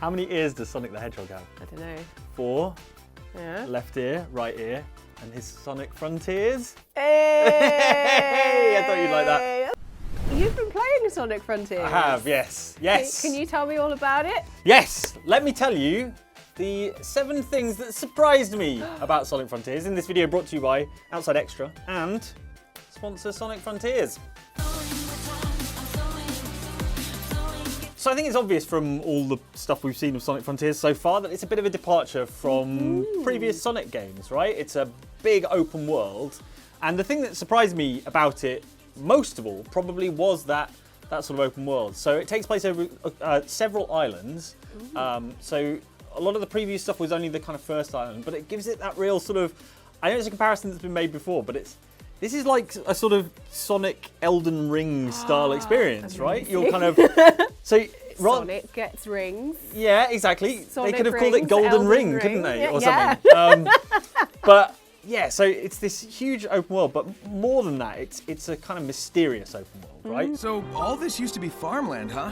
How many ears does Sonic the Hedgehog have? I don't know. 4. Yeah. Left ear, right ear, and his Sonic Frontiers. Hey! I thought you'd like that. You've been playing Sonic Frontiers. I have, yes. Yes. Can you tell me all about it? Yes. Let me tell you the 7 things that surprised me about Sonic Frontiers. In this video brought to you by Outside Xtra and sponsor Sonic Frontiers. So I think it's obvious from all the stuff we've seen of Sonic Frontiers so far that it's a bit of a departure from previous Sonic games, right? It's a big open world. And the thing that surprised me about it most of all probably was that sort of open world. So it takes place over several islands. So a lot of the previous stuff was only the kind of first island, but it gives it that real sort of, I know it's a comparison that's been made before, but this is like a sort of Sonic Elden Ring style experience, right? You're kind of, Sonic gets rings. Yeah, exactly. Sonic they could have called it rings, Golden Elden Ring, couldn't they? Yeah, Or yeah. something. But yeah, so it's this huge open world, but more than that, it's a kind of mysterious open world, right? So all this used to be farmland, huh?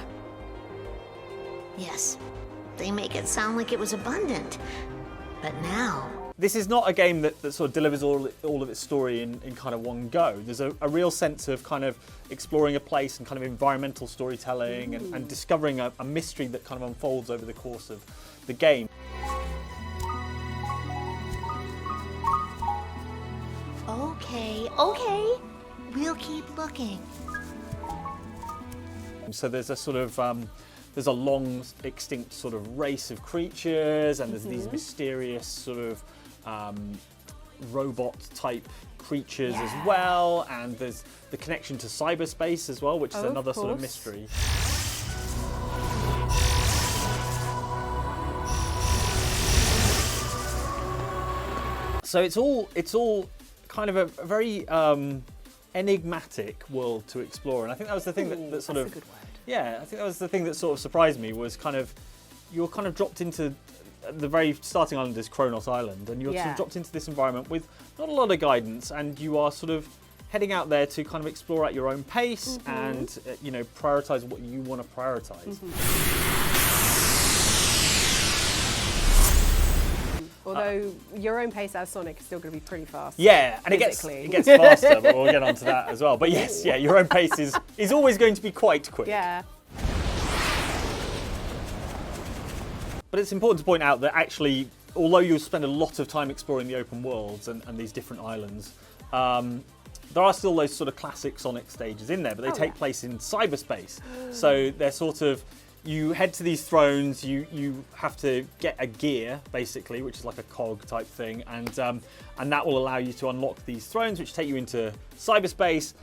Yes, they make it sound like it was abundant, but now... This is not a game that sort of delivers all of its story in kind of one go. There's a real sense of kind of exploring a place and kind of environmental storytelling and discovering a mystery that kind of unfolds over the course of the game. Okay, we'll keep looking. So there's a sort of there's a long extinct sort of race of creatures, and there's these mysterious sort of robot type creatures as well, and there's the connection to cyberspace as well, which is another sort of mystery. So it's all kind of a very enigmatic world to explore, and I think that was the thing that sort of, that's a good word. Yeah, I think that was the thing that sort of surprised me, was kind of, you're kind of dropped into, the very starting island is Kronos Island, and you're sort of dropped into this environment with not a lot of guidance, and you are sort of heading out there to kind of explore at your own pace and, you know, prioritize what you want to prioritize. Although your own pace as Sonic is still going to be pretty fast. Yeah, and it gets faster, but we'll get onto that as well. But yes, yeah, your own pace is always going to be quite quick. Yeah. But it's important to point out that actually, although you'll spend a lot of time exploring the open worlds and these different islands, there are still those sort of classic Sonic stages in there, but they take place in cyberspace. So they're sort of, you head to these thrones, you have to get a gear, basically, which is like a cog type thing, and that will allow you to unlock these thrones, which take you into cyberspace.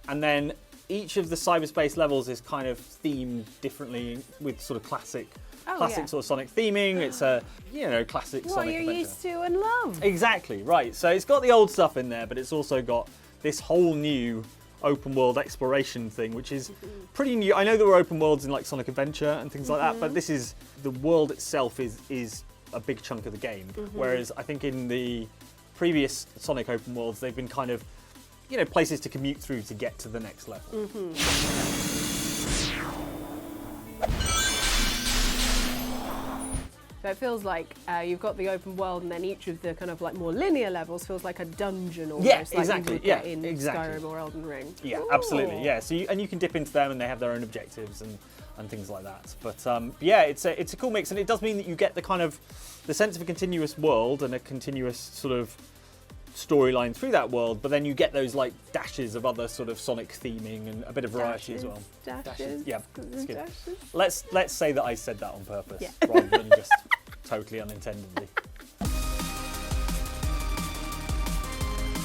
And then each of the cyberspace levels is kind of themed differently with sort of classic sort of Sonic theming. It's a, you know, classic what Sonic you're adventure. used to and love. Exactly, right. So it's got the old stuff in there, but it's also got this whole new open world exploration thing, which is pretty new. I know there were open worlds in like Sonic Adventure and things like that, but this is, the world itself is a big chunk of the game. Whereas I think in the previous Sonic open worlds, they've been kind of, you know, places to commute through to get to the next level. So it feels like you've got the open world, and then each of the kind of like more linear levels feels like a dungeon almost. Yeah, like exactly. You would get in Skyrim or Elden Ring. Yeah, absolutely. Yeah. So you can dip into them, and they have their own objectives and things like that. But yeah, it's a cool mix, and it does mean that you get the kind of the sense of a continuous world and a continuous sort of storyline through that world, but then you get those like dashes of other sort of Sonic theming and a bit of variety as well. Dashes. Yeah, it's good. Dashes. Let's say that I said that on purpose rather than just totally unintendedly.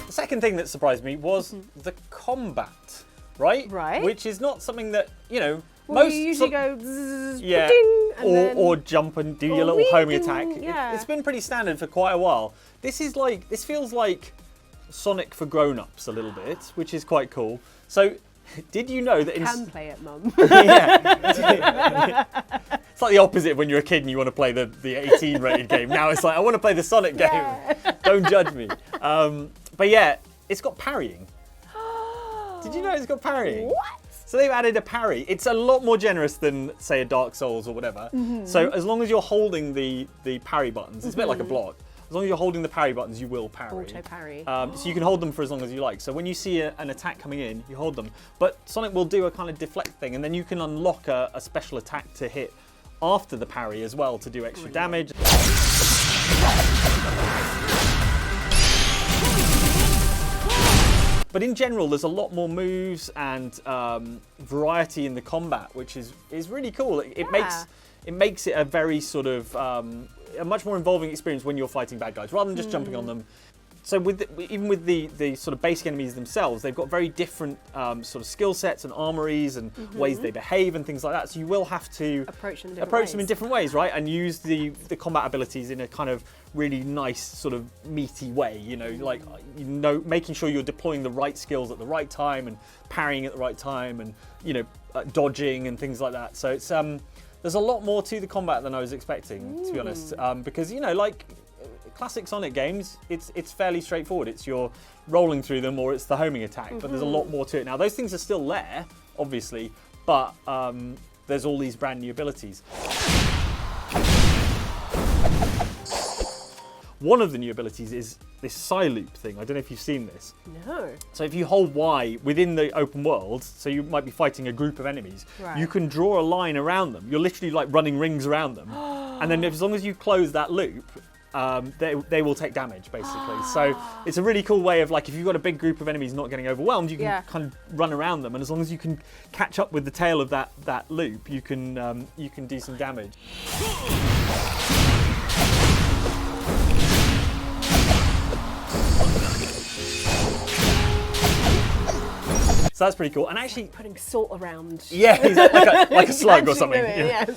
The second thing that surprised me was the combat, right? Right. Which is not something that, you know, Well, most you usually go zzz, yeah, ding, and then, or jump and do your little wee, homing ding, attack. yeah. It's been pretty standard for quite a while. This feels like Sonic for grown-ups a little bit, which is quite cool. So, did you know that you can play it, Mum. yeah. It's like the opposite when you're a kid and you want to play the 18 rated game. Now it's like, I want to play the Sonic game. Yeah. Don't judge me. But yeah, it's got parrying. Did you know it's got parrying? What? So they've added a parry. It's a lot more generous than, say, a Dark Souls or whatever. So as long as you're holding the parry buttons, it's a bit like a block. As long as you're holding the parry buttons, you will parry. Auto parry. So you can hold them for as long as you like. So when you see an attack coming in, you hold them. But Sonic will do a kind of deflect thing, and then you can unlock a special attack to hit after the parry as well to do extra damage. But in general, there's a lot more moves and variety in the combat, which is really cool. It makes it a very sort of a much more involving experience when you're fighting bad guys, rather than just jumping on them. So even with the sort of basic enemies themselves, they've got very different sort of skill sets and armories and ways they behave and things like that. So you will have to approach them in different ways, right? And use the combat abilities in a kind of really nice sort of meaty way. Making sure you're deploying the right skills at the right time and parrying at the right time and dodging and things like that. So it's there's a lot more to the combat than I was expecting, to be honest, because like classic Sonic games, it's fairly straightforward. It's you're rolling through them or it's the homing attack, but there's a lot more to it. Now those things are still there, obviously, but there's all these brand new abilities. One of the new abilities is this Psy-loop thing. I don't know if you've seen this. No. So if you hold Y within the open world, so you might be fighting a group of enemies, you can draw a line around them. You're literally like running rings around them. And then as long as you close that loop, they will take damage, basically. So it's a really cool way of, like, if you've got a big group of enemies not getting overwhelmed, you can kind of run around them, and as long as you can catch up with the tail of that loop, you can do some damage. So that's pretty cool. And actually, putting salt around. Yeah, exactly, like a slug or something. Yes.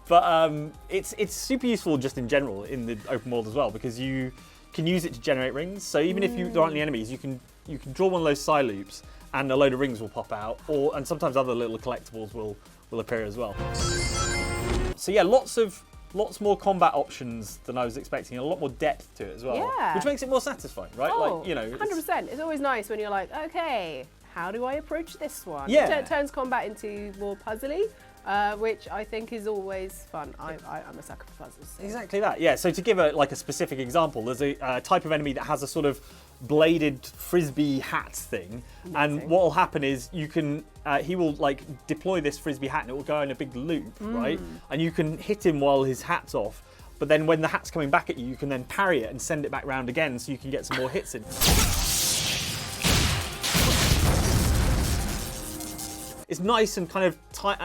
But it's super useful just in general in the open world as well, because you can use it to generate rings. So even if there aren't any enemies, you can draw one of those Psy loops and a load of rings will pop out, and sometimes other little collectibles will appear as well. So yeah, lots more combat options than I was expecting, and a lot more depth to it as well, which makes it more satisfying, right? Oh, 100%. It's always nice when you're like, okay, how do I approach this one? Yeah. It turns combat into more puzzly, which I think is always fun. I'm a sucker for puzzles. So. Exactly that, yeah. So to give a specific example, there's a type of enemy that has a sort of bladed frisbee hat thing, and what will happen is you can he will like deploy this frisbee hat and it will go in a big loop, right? And you can hit him while his hat's off, but then when the hat's coming back at you, you can then parry it and send it back round again, so you can get some more hits in. It's nice and kind of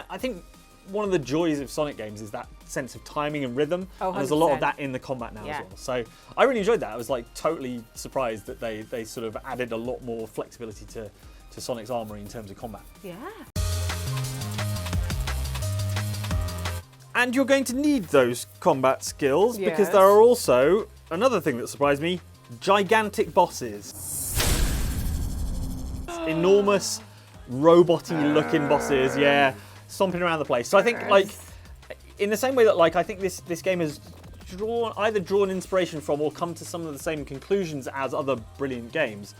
I think one of the joys of Sonic games is that sense of timing and rhythm. And there's a lot of that in the combat now as well. So I really enjoyed that. I was like totally surprised that they sort of added a lot more flexibility to Sonic's armory in terms of combat. Yeah. And you're going to need those combat skills because there are also, another thing that surprised me, gigantic bosses. Enormous, robot-y looking bosses, stomping around the place. So I think, like, in the same way that, like, I think this game has either drawn inspiration from or come to some of the same conclusions as other brilliant games.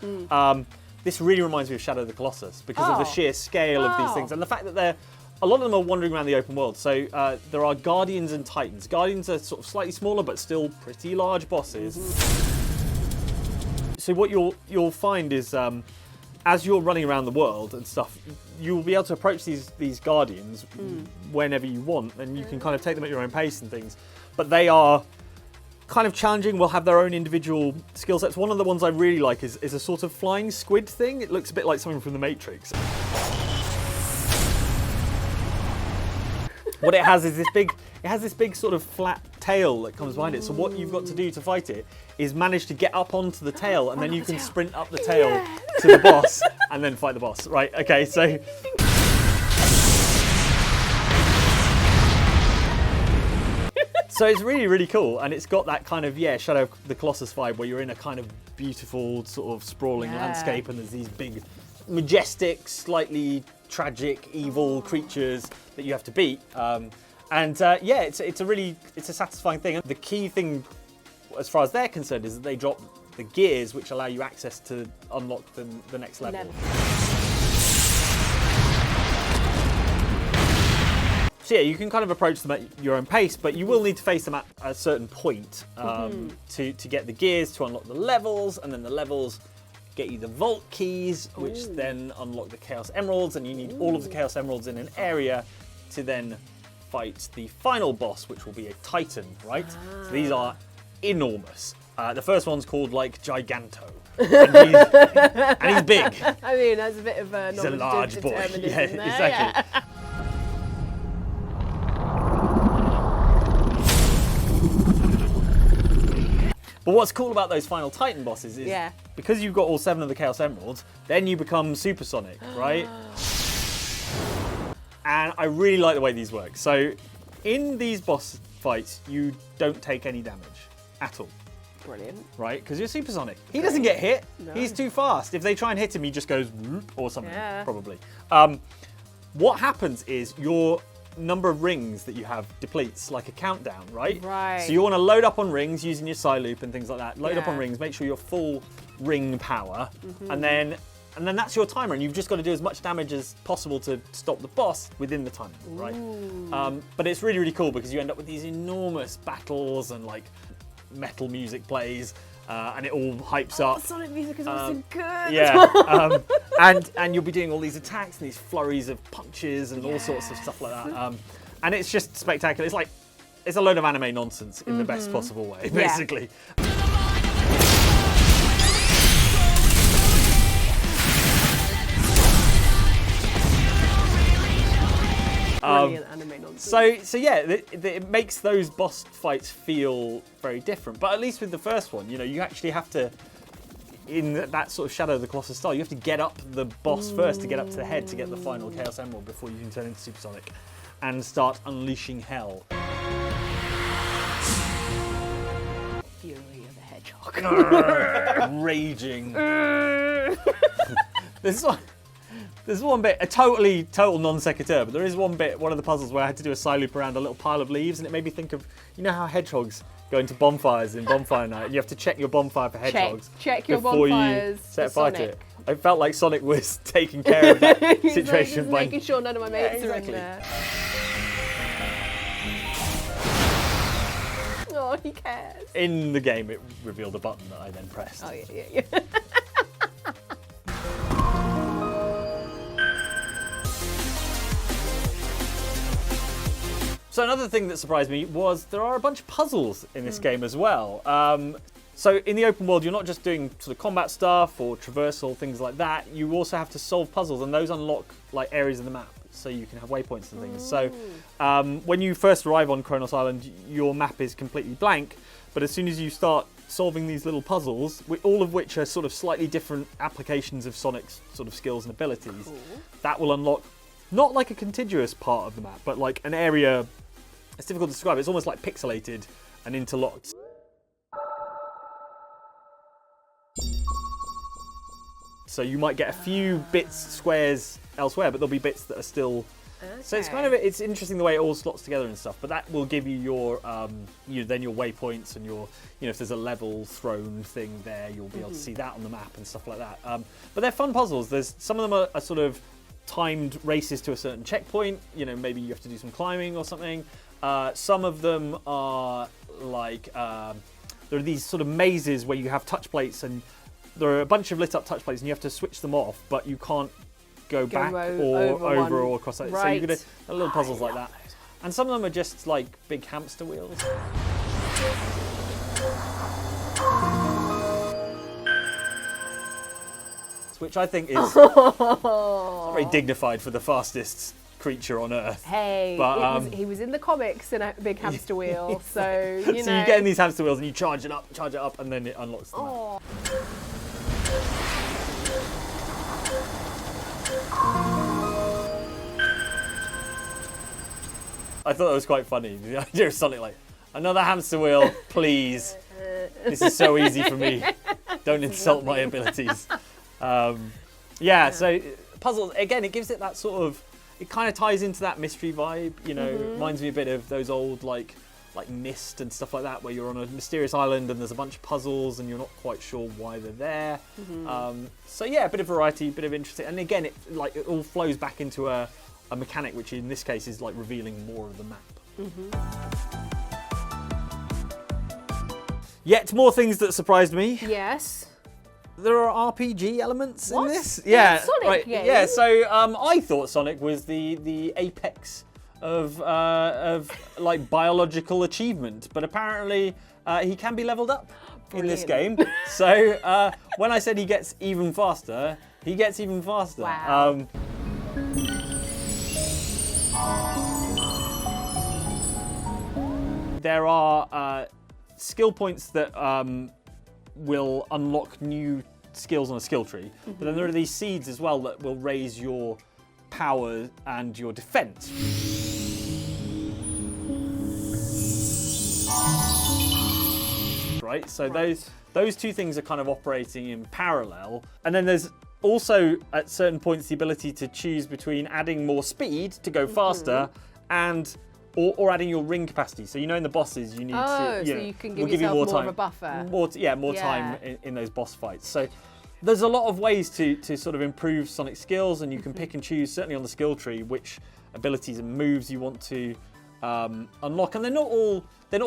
This really reminds me of Shadow of the Colossus because of the sheer scale of these things and the fact that a lot of them are wandering around the open world. So there are Guardians and Titans. Guardians are sort of slightly smaller but still pretty large bosses. So what you'll find is as you're running around the world and stuff, you'll be able to approach these Guardians whenever you want, and you can kind of take them at your own pace and things. But they are kind of challenging, will have their own individual skill sets. One of the ones I really like is a sort of flying squid thing. It looks a bit like something from The Matrix. What it has is this big sort of flat tail that comes behind it. So what you've got to do to fight it is manage to get up onto the tail, and then you can sprint up the tail to the boss and then fight the boss. Right, okay, so... So it's really, really cool, and it's got that kind of, Shadow of the Colossus vibe where you're in a kind of beautiful, sort of sprawling landscape, and there's these big, majestic, slightly tragic, evil creatures that you have to beat. It's a satisfying thing. The key thing, as far as they're concerned, is that they drop the gears which allow you access to unlock the next level. So yeah, you can kind of approach them at your own pace, but you will need to face them at a certain point to get the gears to unlock the levels, and then the levels get you the vault keys, which then unlock the Chaos Emeralds, and you need all of the Chaos Emeralds in an area to then fight the final boss, which will be a Titan, right? So these are enormous. The first one's called like Giganto, and he's big. I mean, that's a bit of a He's a large boy. Yeah, exactly. Yeah. But what's cool about those final Titan bosses is because you've got all 7 of the Chaos Emeralds, then you become supersonic, right? And I really like the way these work. So in these boss fights, you don't take any damage at all. Brilliant. Right? Because you're supersonic. He doesn't get hit. No. He's too fast. If they try and hit him, he just goes whoop or something, probably. What happens is your number of rings that you have depletes like a countdown, right? Right. So you want to load up on rings using your side loop and things like that. Load up on rings, make sure you're full ring power, and then that's your timer, and you've just got to do as much damage as possible to stop the boss within the timer, right? But it's really, really cool because you end up with these enormous battles and like metal music plays. And it all hypes up. Sonic music is also good. Yeah, and you'll be doing all these attacks and these flurries of punches and all sorts of stuff like that. And it's just spectacular. It's a load of anime nonsense in the best possible way, basically. Brilliant anime nonsense. So yeah, it makes those boss fights feel very different. But at least with the first one, you actually have to, in that sort of Shadow of the Colossus style, you have to get up the boss first to get up to the head to get the final Chaos Emerald before you can turn into Supersonic and start unleashing hell. Fury of the Hedgehog. Raging. There's one bit, a total non sequitur, but there is one bit, one of the puzzles where I had to do a side loop around a little pile of leaves, and it made me think of, how hedgehogs go into bonfires in Bonfire Night, and you have to check your bonfire for hedgehogs. Check your before bonfires you set for fire to Sonic. it. I felt like Sonic was taking care of that situation by making sure none of my mates are in there. Oh, he cares. In the game, it revealed a button that I then pressed. Oh, yeah. So another thing that surprised me was there are a bunch of puzzles in this game as well. So in the open world, you're not just doing sort of combat stuff or traversal, things like that. You also have to solve puzzles, and those unlock like areas of the map, so you can have waypoints and things. So when you first arrive on Kronos Island, your map is completely blank, but as soon as you start solving these little puzzles, all of which are sort of slightly different applications of Sonic's sort of skills and abilities, that will unlock not like a contiguous part of the map, but like an area. It's difficult to describe. It's almost like pixelated and interlocked. So you might get a few bits, squares elsewhere, but there'll be bits that are still. Okay. So it's kind of it's interesting the way it all slots together and stuff. But that will give you your then your waypoints and your if there's a level thrown thing there, you'll be able to see that on the map and stuff like that. But they're fun puzzles. There's some of them are sort of timed races to a certain checkpoint. Maybe you have to do some climbing or something. Some of them are like there are these sort of mazes where you have touch plates, and there are a bunch of lit up touch plates, and you have to switch them off, but you can't go back or over or across that. Right. So you're gonna little puzzles like that, and some of them are just like big hamster wheels. Which I think is very dignified for the fastest creature on Earth. Hey, but, he was in the comics in a big hamster wheel, so you know. So you get in these hamster wheels and you charge it up, and then it unlocks the map. I thought that was quite funny. The idea of Sonic like, another hamster wheel, please. This is so easy for me. Don't insult my abilities. So puzzles, again, it gives it that sort of, it kind of ties into that mystery vibe, reminds me a bit of those old like Myst and stuff like that, where you're on a mysterious island and there's a bunch of puzzles and you're not quite sure why they're there. So yeah, a bit of variety, a bit of interesting, and again, it all flows back into a a mechanic which in this case is like revealing more of the map. Yet more things that surprised me. Yes. There are RPG elements What? in this. In Yeah, a Sonic right. game? Yeah, so I thought Sonic was the apex of like biological achievement, but apparently he can be leveled up in this game. So when I said he gets even faster, he gets even faster. Wow. There are skill points that will unlock new skills on a skill tree, but then there are these seeds as well that will raise your power and your defense. Right, so those two things are kind of operating in parallel, and then there's also at certain points the ability to choose between adding more speed to go faster and or adding your ring capacity. So in the bosses you need to so you can give we'll yourself more more time, of a buffer. More time in those boss fights. So there's a lot of ways to sort of improve Sonic skills, and you can pick and choose, certainly on the skill tree, which abilities and moves you want to unlock. And they're not all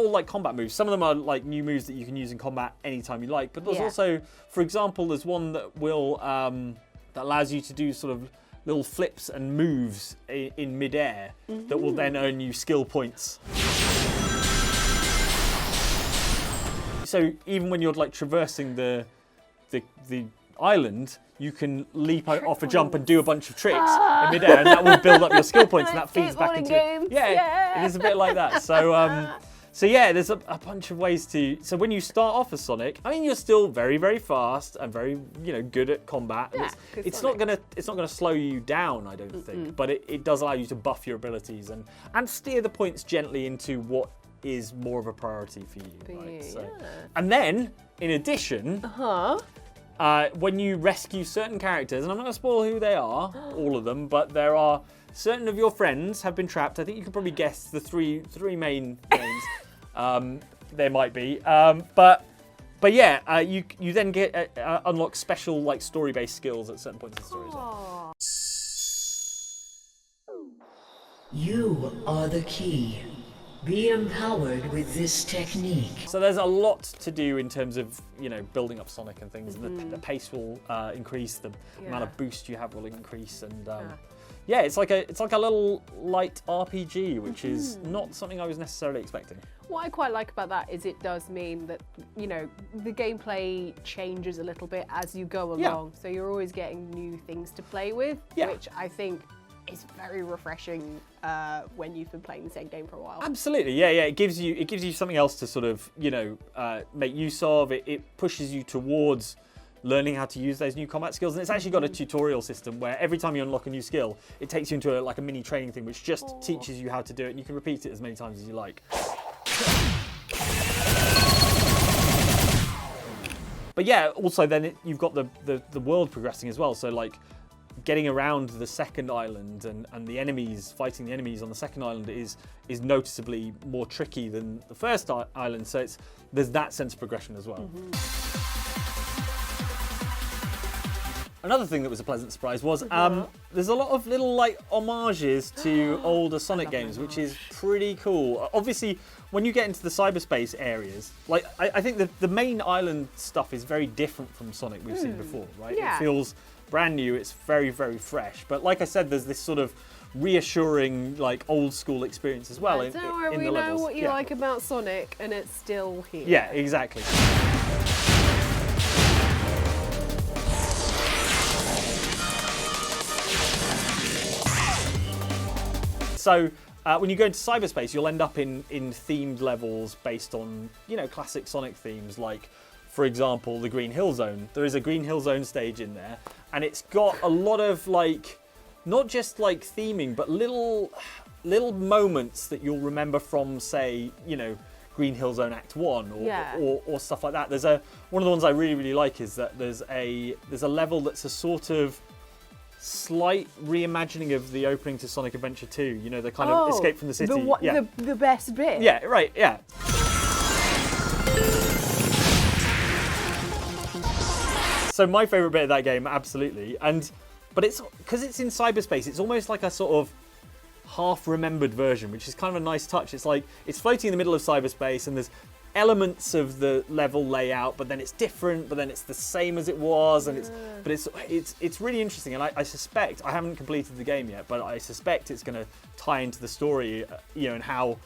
like combat moves. Some of them are like new moves that you can use in combat anytime you like. But there's also, for example, there's one that will that allows you to do sort of little flips and moves in midair that will then earn you skill points. So even when you're like traversing the island, you can leap off a jump and do a bunch of tricks in midair, and that will build up your skill points, and that feeds back into games. it is a bit like that. So yeah, there's a bunch of ways to. So when you start off as Sonic, I mean, you're still very, very fast and very, good at combat. Yeah, it's not gonna slow you down, I don't think. But it does allow you to buff your abilities and steer the points gently into what is more of a priority for you. Right? So, and then in addition, when you rescue certain characters, and I'm not gonna spoil who they are, all of them, but there are certain of your friends have been trapped. I think you can probably guess the three main names. There might be, but yeah, you then get unlock special like story-based skills at certain points in the story as well. You are the key. Be empowered with this technique. So there's a lot to do in terms of building up Sonic and things. The pace will increase, the amount of boost you have will increase, and yeah, it's like a little light RPG, which is not something I was necessarily expecting. What I quite like about that is it does mean that, the gameplay changes a little bit as you go along. So you're always getting new things to play with, which I think is very refreshing when you've been playing the same game for a while. Absolutely, yeah. It gives you something else to sort of, make use of. It pushes you towards learning how to use those new combat skills, and it's actually got a tutorial system where every time you unlock a new skill, it takes you into a mini training thing, which just teaches you how to do it, and you can repeat it as many times as you like. But yeah, also then you've got the world progressing as well. So like getting around the second island and fighting the enemies on the second island is noticeably more tricky than the first island. So there's that sense of progression as well. Another thing that was a pleasant surprise was there's a lot of little like homages to older Sonic games, which is pretty cool. Obviously, when you get into the cyberspace areas, like I think the main island stuff is very different from Sonic we've seen before, right? Yeah. It feels brand new, it's very, very fresh. But like I said, there's this sort of reassuring, like old school experience as well in the levels. We know what you like about Sonic, and it's still here. Yeah, exactly. So when you go into cyberspace, you'll end up in themed levels based on, classic Sonic themes, like, for example, the Green Hill Zone. There is a Green Hill Zone stage in there, and it's got a lot of, like, not just, like, theming, but little moments that you'll remember from, say, Green Hill Zone Act 1 or stuff like that. One of the ones I really, really like is that there's a level that's a sort of slight reimagining of the opening to Sonic Adventure 2, the kind of escape from the city. The best bit. Yeah, right, yeah. So my favourite bit of that game, absolutely. But it's because it's in cyberspace, it's almost like a sort of half-remembered version, which is kind of a nice touch. It's like it's floating in the middle of cyberspace, and there's elements of the level layout, but then it's different, but then it's the same as it was, and it's really interesting. And I suspect, I haven't completed the game yet, but I suspect it's going to tie into the story, and how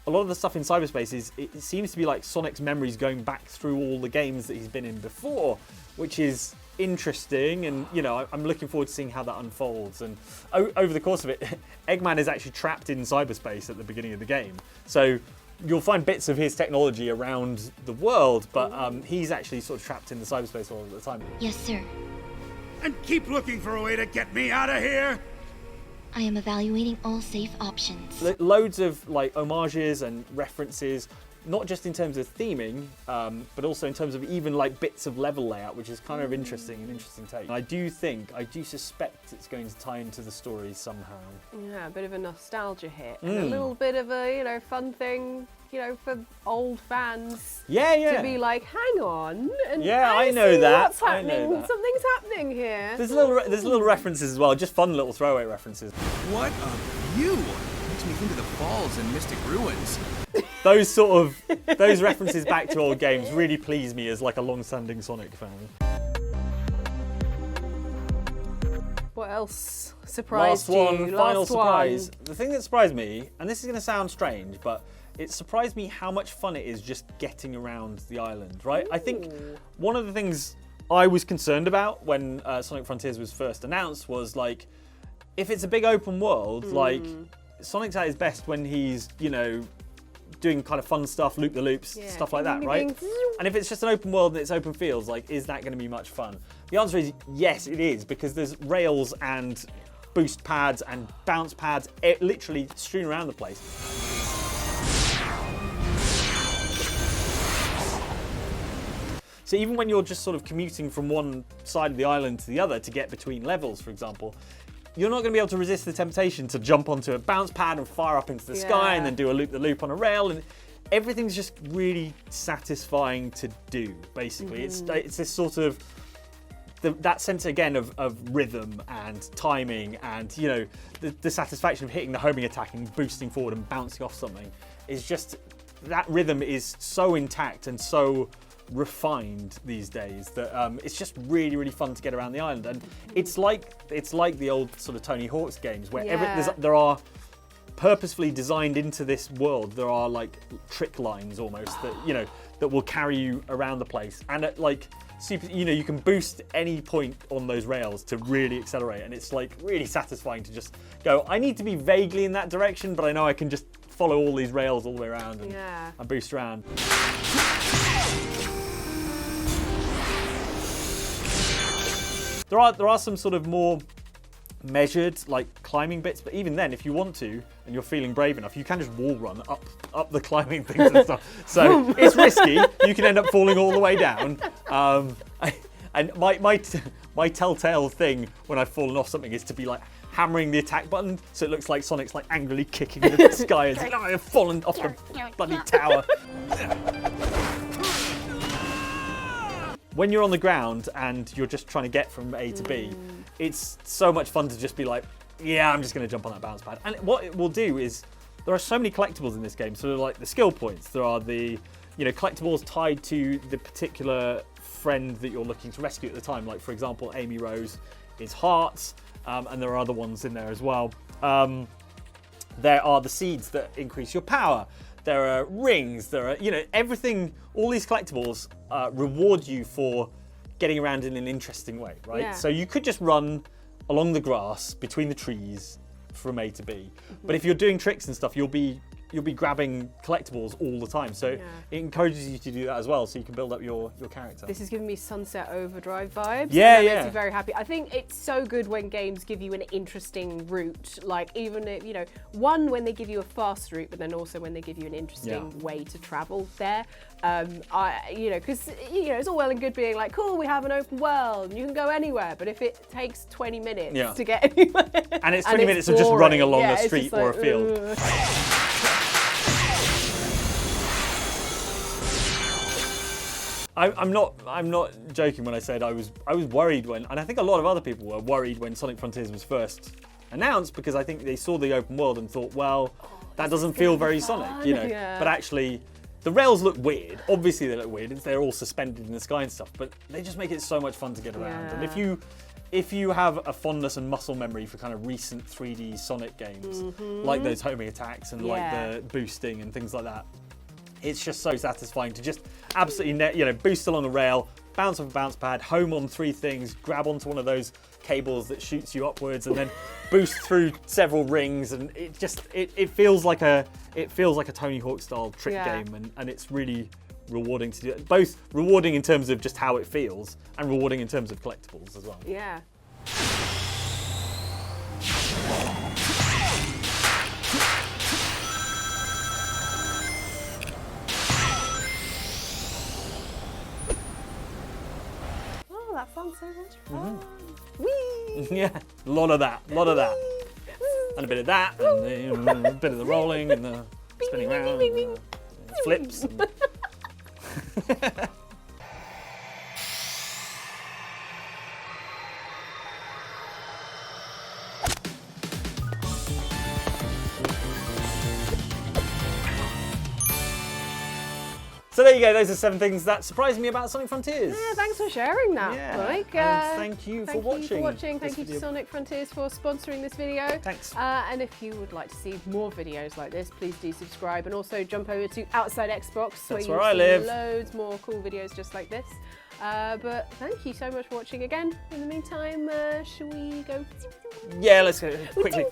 a lot of the stuff in cyberspace it seems to be like Sonic's memories going back through all the games that he's been in before, which is interesting. And I'm looking forward to seeing how that unfolds. And over the course of it, Eggman is actually trapped in cyberspace at the beginning of the game, so you'll find bits of his technology around the world, but he's actually sort of trapped in the cyberspace all the time. Yes, sir. And keep looking for a way to get me out of here. I am evaluating all safe options. Loads of like homages and references, not just in terms of theming, but also in terms of even like bits of level layout, which is kind of an interesting take. And I do suspect it's going to tie into the story somehow. Yeah, a bit of a nostalgia hit, and a little bit of a fun thing, for old fans. Yeah. To be like, hang on, and I know that. What's happening? Something's happening here. There's little references as well, just fun little throwaway references. What a view! Makes me think of the falls and Mystic Ruins. Those references back to old games really please me as like a long-standing Sonic fan. What else surprised you? Final surprise. The thing that surprised me, and this is going to sound strange, but it surprised me how much fun it is just getting around the island, right? Ooh. I think one of the things I was concerned about when Sonic Frontiers was first announced was like, if it's a big open world, like Sonic's at his best when he's, doing kind of fun stuff, loop-the-loops, stuff like that, right? And if it's just an open world and it's open fields, like, is that going to be much fun? The answer is yes, it is, because there's rails and boost pads and bounce pads literally strewn around the place. So even when you're just sort of commuting from one side of the island to the other to get between levels, for example, you're not going to be able to resist the temptation to jump onto a bounce pad and fire up into the sky and then do a loop-the-loop on a rail, and everything's just really satisfying to do, basically. It's this sort of, that sense again of rhythm and timing and, the satisfaction of hitting the homing attack and boosting forward and bouncing off something is just, that rhythm is so intact and so refined these days that it's just really, really fun to get around the island. And it's like the old sort of Tony Hawk's games where there are purposefully designed into this world, there are like trick lines almost that that will carry you around the place, and at like super, you can boost any point on those rails to really accelerate, and it's like really satisfying to just go, I need to be vaguely in that direction, but I know I can just follow all these rails all the way around and boost around. There are some sort of more measured like climbing bits, but even then, if you want to and you're feeling brave enough, you can just wall run up the climbing things and stuff. So it's risky. You can end up falling all the way down. And my telltale thing when I've fallen off something is to be like hammering the attack button so it looks like Sonic's like angrily kicking the sky and saying, I've fallen off the bloody tower. When you're on the ground and you're just trying to get from A to B, it's so much fun to just be like, yeah, I'm just going to jump on that bounce pad. And what it will do is, there are so many collectibles in this game. So like the skill points, there are the collectibles tied to the particular friend that you're looking to rescue at the time. Like for example, Amy Rose is hearts, and there are other ones in there as well. There are the seeds that increase your power. There are rings, there are, everything, all these collectibles reward you for getting around in an interesting way, right? Yeah. So you could just run along the grass between the trees from A to B. But if you're doing tricks and stuff, you'll be grabbing collectibles all the time. So it encourages you to do that as well, so you can build up your character. This is giving me Sunset Overdrive vibes. Yeah, That makes me very happy. I think it's so good when games give you an interesting route, like even if, one, when they give you a fast route, but then also when they give you an interesting way to travel there. Because it's all well and good being like, cool, we have an open world and you can go anywhere, but if it takes 20 minutes to get anywhere, and it's 20 minutes of just running along a street or a field. I'm not joking when I said I was worried when, and I think a lot of other people were worried when Sonic Frontiers was first announced because I think they saw the open world and thought, well, that doesn't feel very Sonic, you know. Yeah. But actually, the rails look weird. Obviously, they look weird. They're all suspended in the sky and stuff, but they just make it so much fun to get around. And if you have a fondness and muscle memory for kind of recent 3D Sonic games, like those homing attacks and like the boosting and things like that, it's just so satisfying to just absolutely, boost along a rail, bounce off a bounce pad, home on 3 things, grab onto one of those cables that shoots you upwards, and then boost through several rings, and it feels like a Tony Hawk style trick game, and it's really rewarding to do it. Both rewarding in terms of just how it feels, and rewarding in terms of collectibles as well. Yeah. Oh, that sounds so much fun. Whee! Yeah, a lot of that, and a bit of that, and a bit of the rolling and the spinning around, and the flips. And so there you go, those are 7 things that surprised me about Sonic Frontiers. Yeah, thanks for sharing that, Mike. And thank you for watching. Thank you to Sonic Frontiers for sponsoring this video. Thanks. And if you would like to see more videos like this, please do subscribe, and also jump over to Outside Xbox, That's where where I you'll live. see loads more cool videos just like this. But thank you so much for watching again. In the meantime, shall we go? Yeah, let's go quickly.